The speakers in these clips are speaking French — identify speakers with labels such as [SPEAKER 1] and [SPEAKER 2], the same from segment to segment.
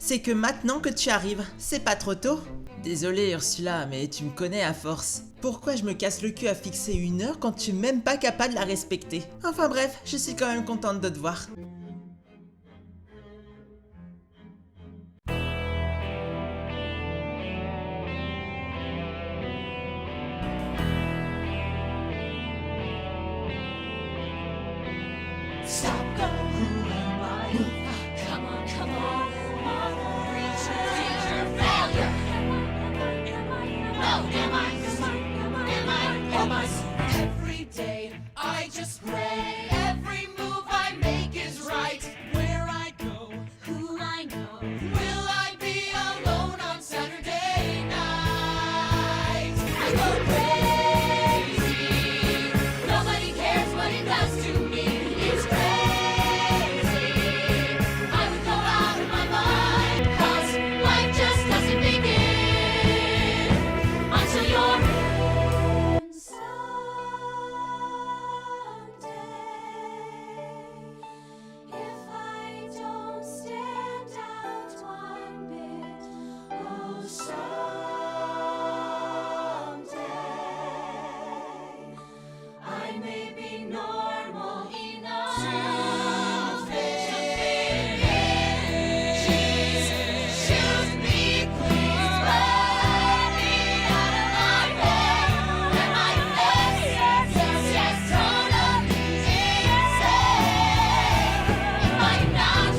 [SPEAKER 1] C'est que maintenant que tu arrives, c'est pas trop tôt? Désolé Ursula, mais tu me connais à force. Pourquoi je me casse le cul à fixer une heure quand tu es même pas capable de la respecter? Enfin bref, je suis quand même contente de te voir.
[SPEAKER 2] Stop, go, who am I? Come on, come on, reach your failure. No, am I? Every day I just pray. Every move I make is right. Where I go, who I know. Will I be alone on Saturday night? I go crazy. Nobody cares what it does to me. It's crazy. I would go out of my mind. 'Cause life just doesn't begin until you're if I don't stand out one bit, oh someday I may be normal enough to fit in. Shoot me, please, let me out of my bed. Am I yes, totally insane? If I'm not,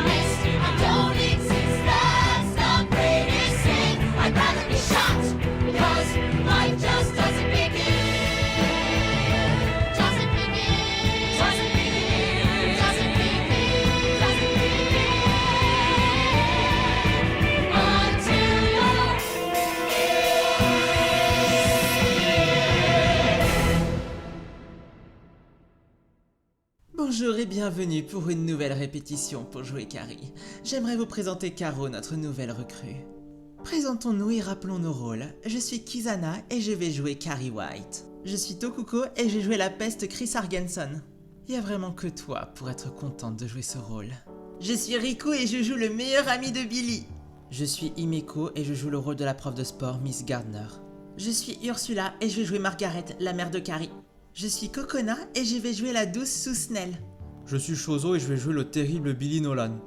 [SPEAKER 2] yes, I don't exist. That's the greatest thing. I'd rather be shot, because life just doesn't begin. Doesn't begin. Doesn't begin. Doesn't begin. Doesn't begin until you're
[SPEAKER 1] Bonjour et bienvenue pour une nouvelle répétition pour jouer Carrie. J'aimerais vous présenter Caro, notre nouvelle recrue. Présentons-nous et rappelons nos rôles. Je suis Kizana et je vais jouer Carrie White. Je suis Tokuko et j'ai joué la peste Chris Argenson. Il y a vraiment que toi pour être contente de jouer ce rôle. Je suis Riku et je joue le meilleur ami de Billy. Je suis Himeko et je joue le rôle de la prof de sport Miss Gardner. Je suis Ursula et je vais jouer Margaret, la mère de Carrie. Je suis Kokona et je vais jouer la douce sous Snell.
[SPEAKER 3] Je suis Shozo et je vais jouer le terrible Billy Nolan.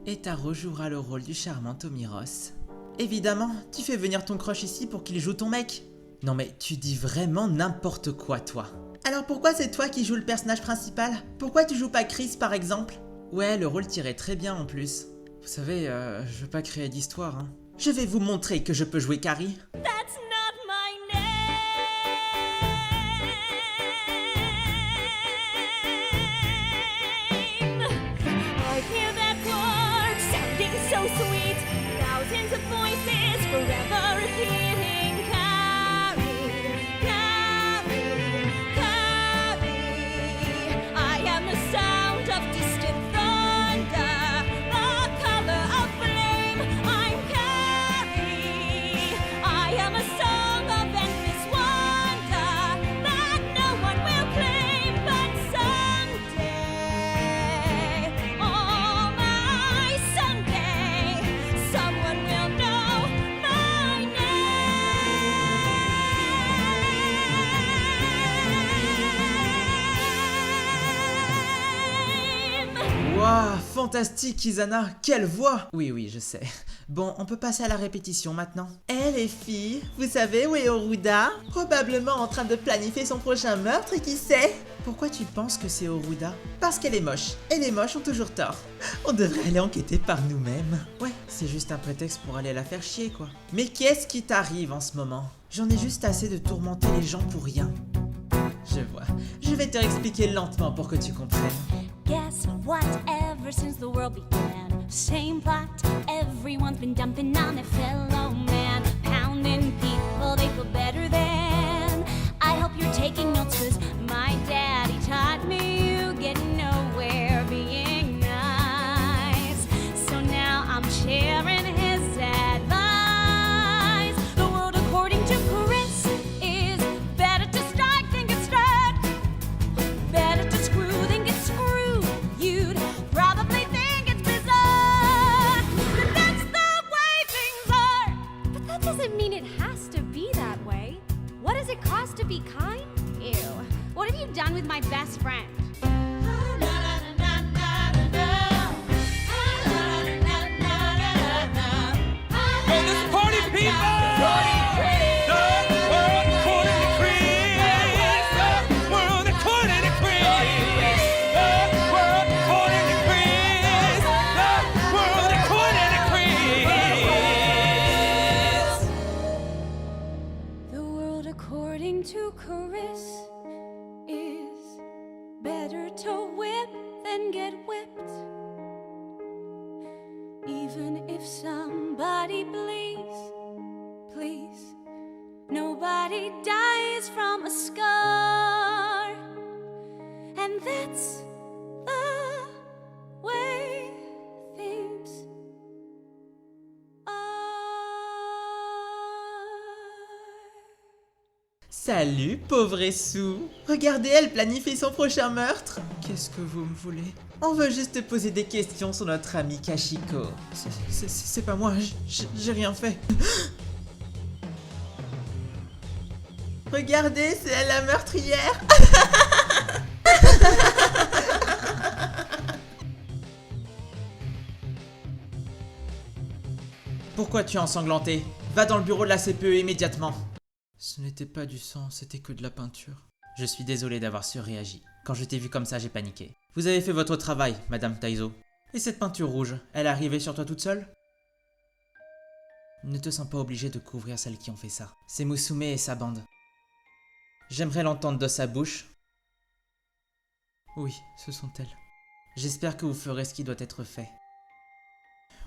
[SPEAKER 1] Et Taro jouera le rôle du charmant Tommy Ross. Évidemment, tu fais venir ton crush ici pour qu'il joue ton mec. Non mais tu dis vraiment n'importe quoi toi. Alors pourquoi c'est toi qui joues le personnage principal? Pourquoi tu joues pas Chris par exemple? Ouais, le rôle tirait très bien en plus.
[SPEAKER 3] Vous savez, je veux pas créer d'histoire, hein.
[SPEAKER 1] Je vais vous montrer que je peux jouer Carrie.
[SPEAKER 2] That's not my name. I hear that word sounding so sweet. Thousands of voices forever repeating. Carrie, Carrie, Carrie. I am the sound of distant thunder, the color of flame. I'm Carrie. I am a song of endless wonder that no one will claim, but someday, oh my Sunday, someone will know my name.
[SPEAKER 1] Waouh, fantastique Kizana, quelle voix! Oui, je sais. Bon, on peut passer à la répétition maintenant. Eh les filles, vous savez où est Oruda? Probablement en train de planifier son prochain meurtre, qui sait? Pourquoi tu penses que c'est Oruda? Parce qu'elle est moche, et les moches ont toujours tort. On devrait aller enquêter par nous-mêmes. Ouais, c'est juste un prétexte pour aller la faire chier quoi. Mais qu'est-ce qui t'arrive en ce moment? J'en ai juste assez de tourmenter les gens pour rien. Je vois. Je vais te expliquer lentement pour que tu comprennes.
[SPEAKER 2] Guess what? Ever since the world began, Same plot, everyone's been dumping on their fellow man. Pounding people they feel better than. I hope you're taking notes, cause my daddy taught me you get nowhere being nice. So now I'm sharing his advice. The world according to Chris is better to strike than get struck. Better to screw than get screwed. You'd probably think it's bizarre, but that's the way things are. But that doesn't mean it has to be that way. What does it cost to be kind? Ew. What have you done with my best friend?
[SPEAKER 4] Oh, this party people! The world according to Chris. The world according to Chris. The world according to Chris. The world according to Chris.
[SPEAKER 2] The world according to Chris is better to whip than get whipped. Even if somebody bleeds, please, nobody dies from a scar. And that's the way things are.
[SPEAKER 1] Salut, pauvre Sue. Regardez, elle planifie son prochain meurtre.
[SPEAKER 3] Qu'est-ce que vous me voulez?
[SPEAKER 1] On veut juste te poser des questions sur notre ami Kashiko.
[SPEAKER 3] C'est pas moi, j'ai rien fait.
[SPEAKER 1] Regardez, c'est elle la meurtrière. Pourquoi tu es ensanglanté? Va dans le bureau de la CPE immédiatement.
[SPEAKER 3] Ce n'était pas du sang, c'était que de la peinture.
[SPEAKER 1] Je suis désolé d'avoir surréagi. Quand je t'ai vu comme ça, j'ai paniqué. Vous avez fait votre travail, Madame Taizo. Et cette peinture rouge, elle est arrivée sur toi toute seule? Ne te sens pas obligé de couvrir celles qui ont fait ça. C'est Musume et sa bande. J'aimerais l'entendre de sa bouche.
[SPEAKER 3] Oui, ce sont elles.
[SPEAKER 1] J'espère que vous ferez ce qui doit être fait.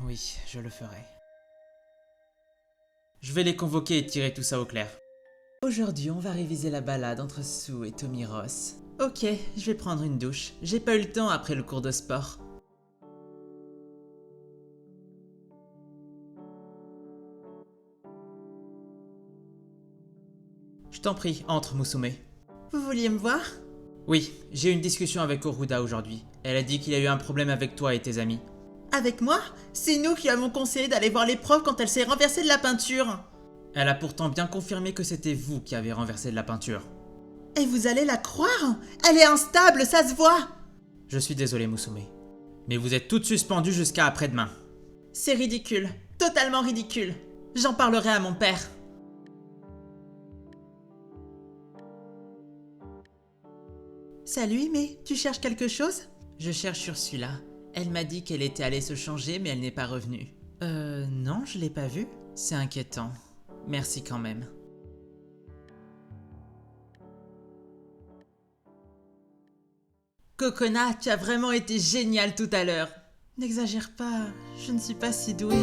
[SPEAKER 1] Oui, je le ferai. Je vais les convoquer et tirer tout ça au clair. Aujourd'hui, on va réviser la balade entre Sue et Tommy Ross. Ok, je vais prendre une douche. J'ai pas eu le temps après le cours de sport. Je t'en prie, entre, Musume. Vous vouliez me voir? Oui, j'ai eu une discussion avec Oruda aujourd'hui. Elle a dit qu'il y a eu un problème avec toi et tes amis. Avec moi? C'est nous qui avons conseillé d'aller voir les profs quand elle s'est renversée de la peinture. Elle a pourtant bien confirmé que c'était vous qui avez renversé de la peinture. Et vous allez la croire? Elle est instable, ça se voit! Je suis désolé, Musume. Mais vous êtes toutes suspendues jusqu'à après-demain. C'est ridicule. Totalement ridicule. J'en parlerai à mon père. Salut, mais tu cherches quelque chose? Je cherche Ursula. Elle m'a dit qu'elle était allée se changer, mais elle n'est pas revenue. Non, je l'ai pas vue. C'est inquiétant. Merci quand même. Kokona, tu as vraiment été génial tout à l'heure. N'exagère pas, je ne suis pas si douée.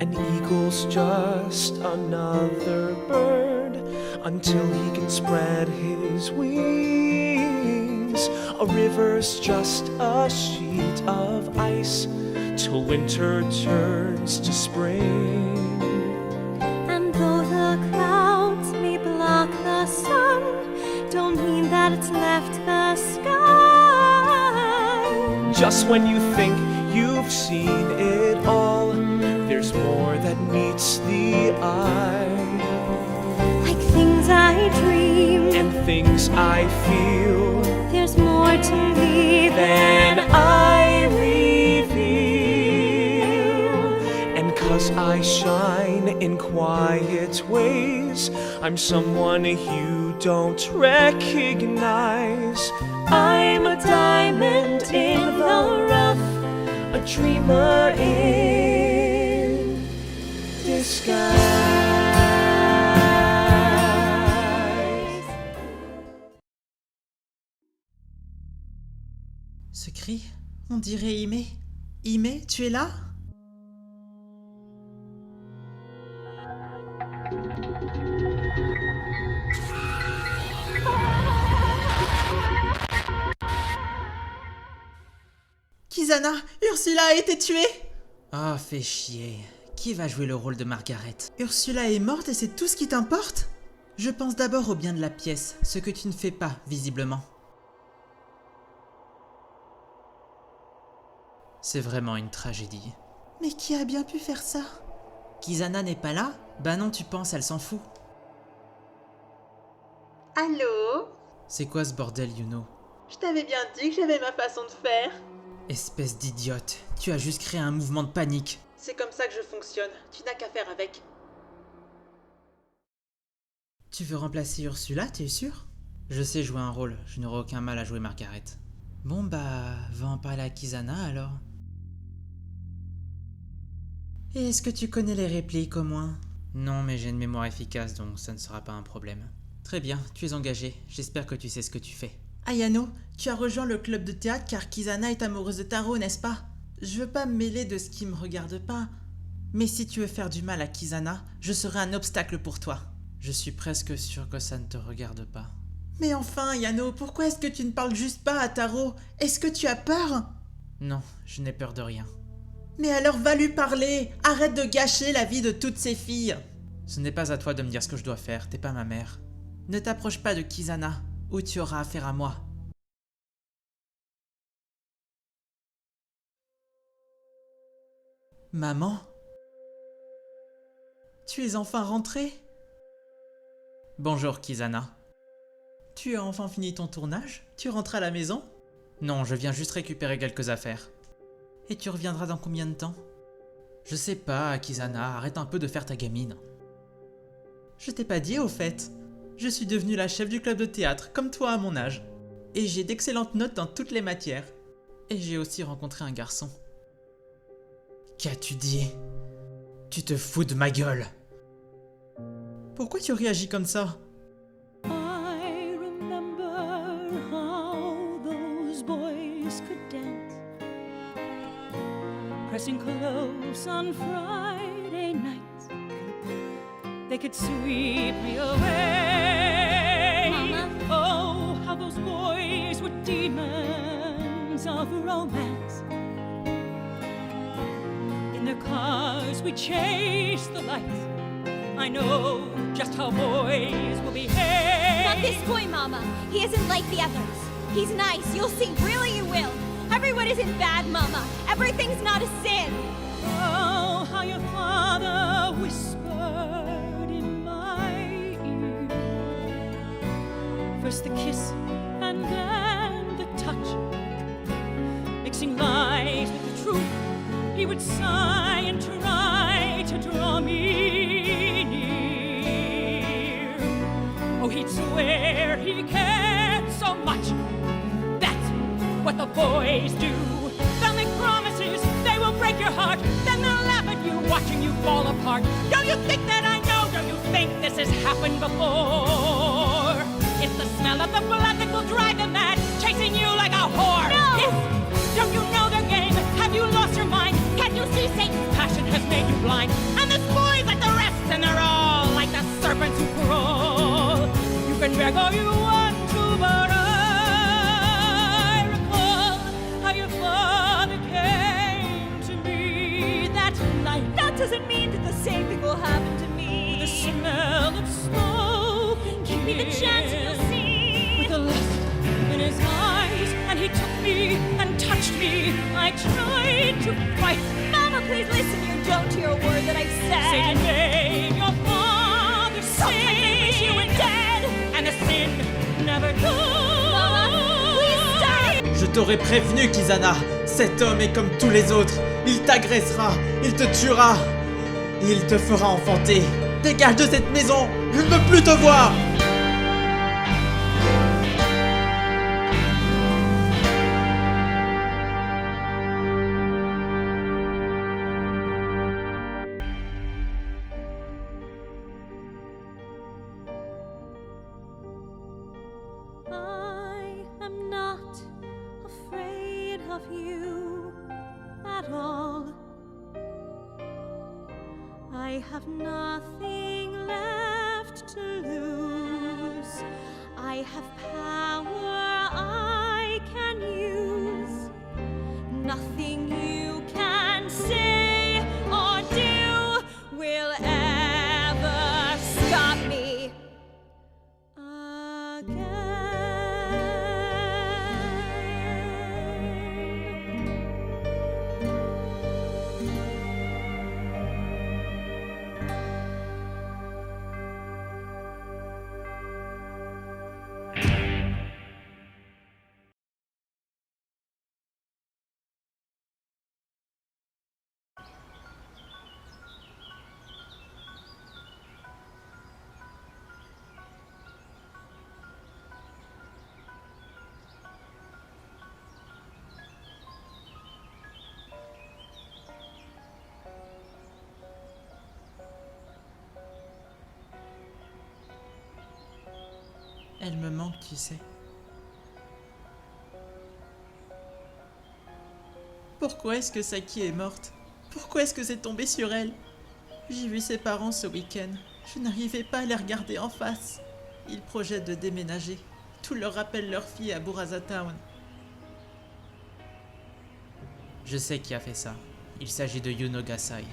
[SPEAKER 5] An eagle's just another bird until he can spread his wings. A river's just a sheet of ice till winter turns to spring.
[SPEAKER 2] And though the clouds may block the sun, don't mean that it's left the sky.
[SPEAKER 5] Just when you think you've seen it all, there's more that meets the eye.
[SPEAKER 2] Like things I dream,
[SPEAKER 5] And things I feel
[SPEAKER 2] there's more to me
[SPEAKER 5] than I reveal. And 'cause I shine in quiet ways, I'm someone you don't recognize. I'm a diamond in the rough, a dreamer in disguise.
[SPEAKER 1] Ce cri, on dirait Ime. Ime, tu es là? Kizana, Ursula a été tuée! Oh, fais chier. Qui va jouer le rôle de Margaret? Ursula est morte et c'est tout ce qui t'importe? Je pense d'abord au bien de la pièce, ce que tu ne fais pas, visiblement. C'est vraiment une tragédie. Mais qui a bien pu faire ça? Kizana n'est pas là? Bah non, tu penses, elle s'en fout.
[SPEAKER 6] Allô?
[SPEAKER 1] C'est quoi ce bordel, Yuno?
[SPEAKER 6] Je t'avais bien dit que j'avais ma façon de faire.
[SPEAKER 1] Espèce d'idiote, tu as juste créé un mouvement de panique.
[SPEAKER 6] C'est comme ça que je fonctionne, tu n'as qu'à faire avec.
[SPEAKER 1] Tu veux remplacer Ursula, t'es sûr? Je sais jouer un rôle, je n'aurai aucun mal à jouer Margaret. Bon bah, va en parler à Kizana alors. Et est-ce que tu connais les répliques au moins? Non, mais j'ai une mémoire efficace donc ça ne sera pas un problème. Très bien, tu es engagé, j'espère que tu sais ce que tu fais. Ayano, tu as rejoint le club de théâtre car Kizana est amoureuse de Taro, n'est-ce pas? Je veux pas me mêler de ce qui me regarde pas. Mais si tu veux faire du mal à Kizana, je serai un obstacle pour toi. Je suis presque sûr que ça ne te regarde pas. Mais enfin, Yano, pourquoi est-ce que tu ne parles juste pas à Taro? Est-ce que tu as peur? Non, je n'ai peur de rien. Mais alors va lui parler! Arrête de gâcher la vie de toutes ces filles! Ce n'est pas à toi de me dire ce que je dois faire, t'es pas ma mère. Ne t'approche pas de Kizana, ou tu auras affaire à moi. Maman? Tu es enfin rentrée? Bonjour Kizana. Tu as enfin fini ton tournage? Tu rentres à la maison? Non, je viens juste récupérer quelques affaires. Et tu reviendras dans combien de temps? Je sais pas, Kizana, arrête un peu de faire ta gamine. Je t'ai pas dit au fait. Je suis devenue la chef du club de théâtre, comme toi à mon âge. Et j'ai d'excellentes notes dans toutes les matières. Et j'ai aussi rencontré un garçon. Qu'as-tu dit? Tu te fous de ma gueule. Pourquoi tu réagis comme ça?
[SPEAKER 2] I remember how those boys could dance, pressing close on Friday nights. They could sweep me away.
[SPEAKER 7] Mama?
[SPEAKER 2] Oh, how those boys were demons of romance. In their cars we chased the lights. I know just how boys will behave.
[SPEAKER 7] Not this boy, Mama. He isn't like the others. He's nice. You'll see. Really, you will. Everyone isn't bad, Mama. Everything's not a sin.
[SPEAKER 2] Oh, how your father whispered in my ear. First the kiss and then the touch, mixing lies with the truth. He would sigh and try to draw me near. Oh, he'd swear he cared so much. That's what the boys do. They'll make promises, they will break your heart. Then they'll laugh at you, watching you fall apart. Don't you think that I know? Don't you think this has happened before? It's the smell of the blood that will drive them mad, chasing you like a whore.
[SPEAKER 7] No!
[SPEAKER 2] Yes. Don't you know their game? Have you lost your mind? Can't you see Satan's passion has made you blind? And this boy's like the rest, and they're all like the serpents who crawl. You can beg all you want to, but I recall how your father came to me that night.
[SPEAKER 7] That doesn't mean that the same thing will happen to me.
[SPEAKER 2] The smell of smoke and
[SPEAKER 7] Give me the chance and you'll see.
[SPEAKER 2] with the lust in his eyes, and he took me and touched me. I tried to fight.
[SPEAKER 7] Mama, please listen. You don't hear a word that I've said.
[SPEAKER 2] Satan made your father
[SPEAKER 7] Sometimes I wish you were
[SPEAKER 2] sin,
[SPEAKER 7] dead.
[SPEAKER 2] and the sin never goes.
[SPEAKER 7] Mama, please stop.
[SPEAKER 1] Je t'aurais prévenu, Kizana. Cet homme est comme tous les autres. Il t'agressera, il te tuera. Et il te fera enfanter. Dégage de cette maison. Je ne veux plus te voir.
[SPEAKER 2] I am not afraid of you at at all. I have nothing left to lose. I have power I can use. Nothing you can say or do will ever stop me
[SPEAKER 3] Elle me manque, tu sais. Pourquoi est-ce que Saki est morte? Pourquoi est-ce que c'est tombé sur elle? J'ai vu ses parents ce week-end. Je n'arrivais pas à les regarder en face. Ils projettent de déménager. Tout leur rappelle leur fille à Buraza Town. Je sais qui a fait ça. Il s'agit de Yuno Gasai.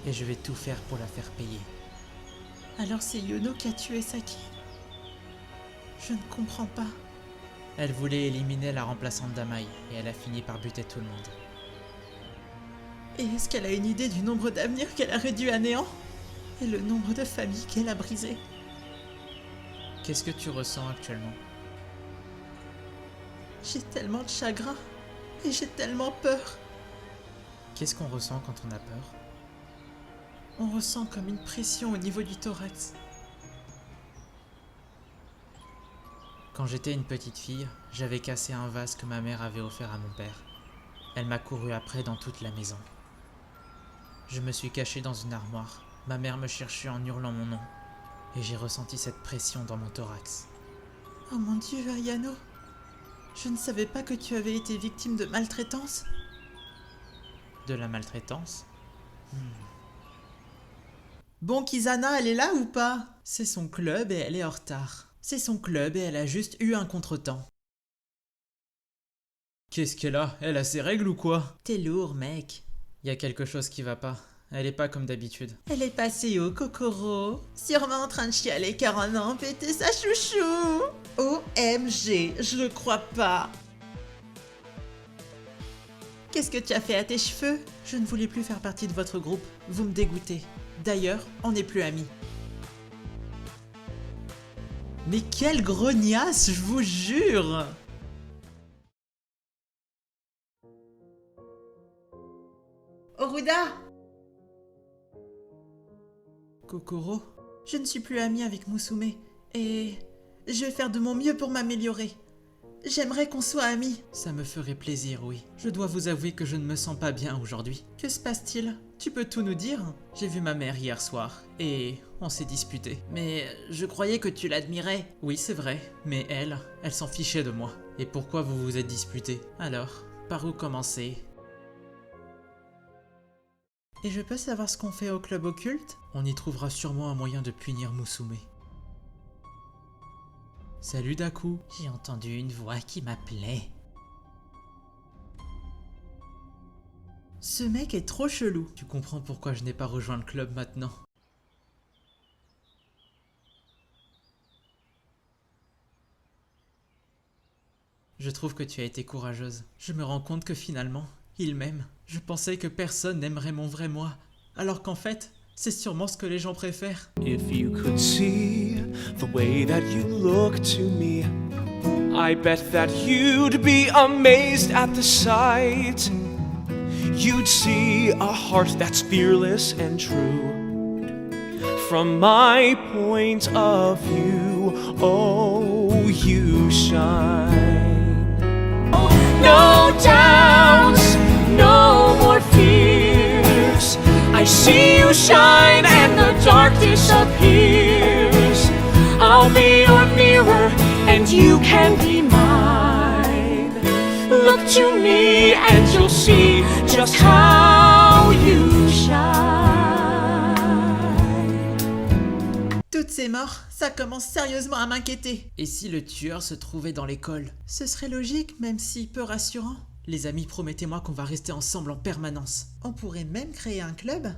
[SPEAKER 3] Et je vais tout faire pour la faire payer. Alors c'est Yuno qui a tué Saki? Je ne comprends pas. Elle voulait éliminer la remplaçante d'Amai et elle a fini par buter tout le monde. Et est-ce qu'elle a une idée du nombre d'avenirs qu'elle a réduit à néant? Et le nombre de familles qu'elle a brisées? Qu'est-ce que tu ressens actuellement? J'ai tellement de chagrin et j'ai tellement peur. Qu'est-ce qu'on ressent quand on a peur? On ressent comme une pression au niveau du thorax. Quand j'étais une petite fille, j'avais cassé un vase que ma mère avait offert à mon père. Elle m'a couru après dans toute la maison. Je me suis caché dans une armoire. Ma mère me cherchait en hurlant mon nom. Et j'ai ressenti cette pression dans mon thorax. Oh mon Dieu, Ayano! Je ne savais pas que tu avais été victime de maltraitance. De la maltraitance? Bon, Kizana, elle est là ou pas? C'est son club et elle est en retard. C'est son club et elle a juste eu un contretemps. Qu'est-ce qu'elle a? Elle a ses règles ou quoi? T'es lourd, mec. Y a quelque chose qui va pas. Elle est pas comme d'habitude. Elle est passée au Kokoro. Sûrement en train de chialer car on a empêté sa chouchou. OMG, je le crois pas. Qu'est-ce que tu as fait à tes cheveux? Je ne voulais plus faire partie de votre groupe. Vous me dégoûtez. D'ailleurs, on n'est plus amis. Mais quelle grognasse, je vous jure!
[SPEAKER 6] Oruda!
[SPEAKER 3] Kokoro, je ne suis plus amie avec Musume et je vais faire de mon mieux pour m'améliorer. J'aimerais qu'on soit amis. Ça me ferait plaisir, oui. Je dois vous avouer que je ne me sens pas bien aujourd'hui. Que se passe-t-il? Tu peux tout nous dire? J'ai vu ma mère hier soir et on s'est disputé. Mais je croyais que tu l'admirais. Oui, c'est vrai, mais elle s'en fichait de moi. Et pourquoi vous vous êtes disputé? Alors, par où commencer? Et je peux savoir ce qu'on fait au club occulte? On y trouvera sûrement un moyen de punir Musume. Salut Daku. J'ai entendu une voix qui m'appelait. Ce mec est trop chelou. Tu comprends pourquoi je n'ai pas rejoint le club maintenant. Je trouve que tu as été courageuse. Je me rends compte que finalement, il m'aime. Je pensais que personne n'aimerait mon vrai moi. Alors qu'en fait, c'est sûrement ce que les gens préfèrent.
[SPEAKER 5] If you could see the way that you look to me, I bet that you'd be amazed at the sight. You'd see a heart that's fearless and true. From my point of view, oh, you shine. No doubts, no more fears. I see you shine and the dark disappears. I'll be your mirror and you can be mine. Look to me and you'll see just how
[SPEAKER 1] Toutes ces morts, ça commence sérieusement à m'inquiéter. Et si le tueur se trouvait dans l'école? Ce serait logique, même si peu rassurant. Les amis, promettez-moi qu'on va rester ensemble en permanence. On pourrait même créer un club?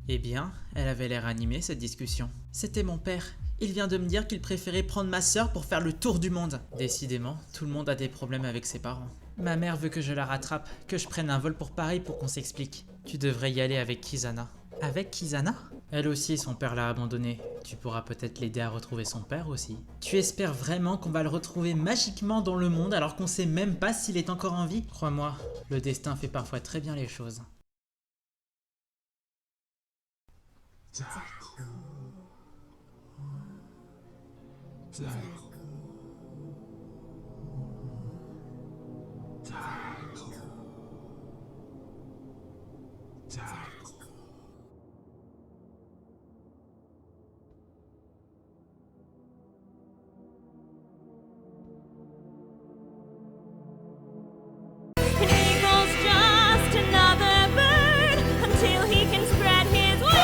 [SPEAKER 1] Eh bien, elle avait l'air animée cette discussion. C'était mon père. Il vient de me dire qu'il préférait prendre ma sœur pour faire le tour du monde. Décidément, tout le monde a des problèmes avec ses parents. Ma mère veut que je la rattrape, que je prenne un vol pour Paris pour qu'on s'explique. Tu devrais y aller avec Kizana. Avec Kizana? Elle aussi, son père l'a abandonnée. Tu pourras peut-être l'aider à retrouver son père aussi. Tu espères vraiment qu'on va le retrouver magiquement dans le monde alors qu'on sait même pas s'il est encore en vie? Crois-moi, le destin fait parfois très bien les choses.
[SPEAKER 2] An eagle's just another bird until he can spread his wings.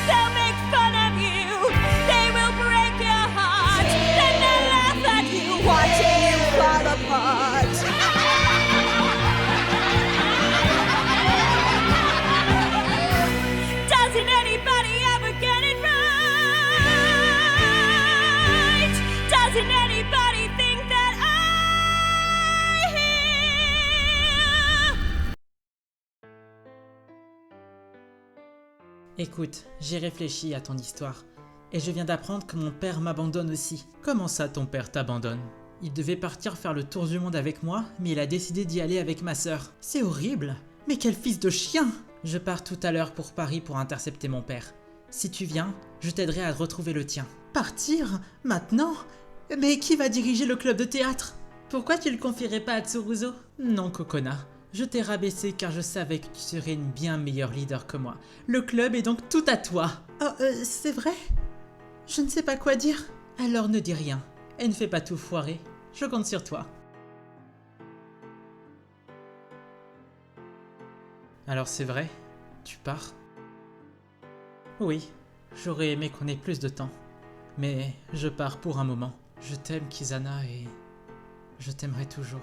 [SPEAKER 2] They'll make fun of you, they will break your heart, then they'll laugh at you, watching you fall apart. Doesn't anybody ever get it right? Doesn't anybody think that I hear?
[SPEAKER 1] Écoute, j'ai réfléchi à ton histoire. Et je viens d'apprendre que mon père m'abandonne aussi. Comment ça, ton père t'abandonne? Il devait partir faire le tour du monde avec moi, mais il a décidé d'y aller avec ma sœur. C'est horrible! Mais quel fils de chien! Je pars tout à l'heure pour Paris pour intercepter mon père. Si tu viens, je t'aiderai à retrouver le tien. Partir? Maintenant? Mais qui va diriger le club de théâtre? Pourquoi tu le confierais pas à Tsuruzo? Non, Kokona. Je t'ai rabaissé car je savais que tu serais une bien meilleure leader que moi. Le club est donc tout à toi. Oh, c'est vrai? Je ne sais pas quoi dire. Alors ne dis rien. Et ne fais pas tout foirer. Je compte sur toi. Alors c'est vrai? Tu pars? Oui, j'aurais aimé qu'on ait plus de temps. Mais je pars pour un moment. Je t'aime, Kizana, et je t'aimerai toujours.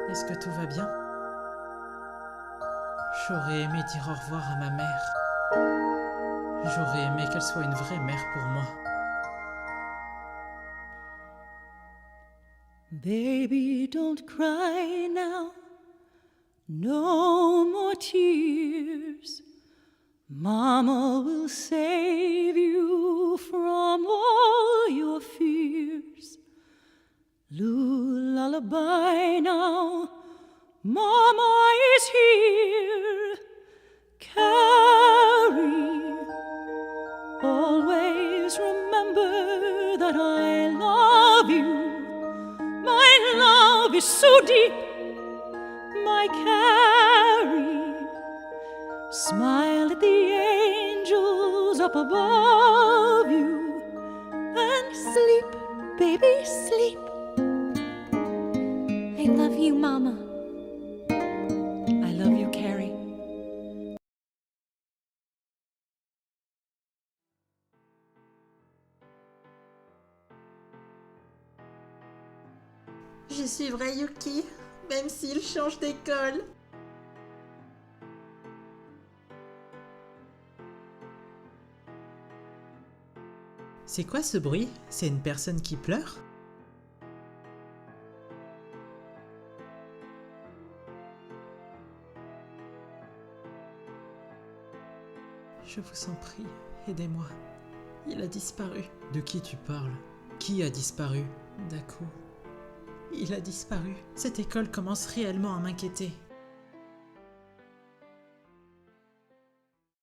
[SPEAKER 1] Est-ce que tout va bien? J'aurais aimé dire au revoir à ma mère. J'aurais aimé qu'elle soit une vraie mère pour moi.
[SPEAKER 2] Baby, don't cry now. No more tears. Mama will save you from all your fears. Lullaby now. Mama is here. Carrie, always remember that I love you. My love is so deep, my Carrie. Smile at the angels up above you and sleep, baby, sleep. I love you, Mama. I love you, Carrie.
[SPEAKER 1] Je suivrai Yuki, même s'il change d'école.
[SPEAKER 3] C'est quoi ce bruit? C'est une personne qui pleure? Je vous en prie, aidez-moi. Il a disparu. De qui tu parles? Qui a disparu? Dako. Il a disparu. Cette école commence réellement à m'inquiéter.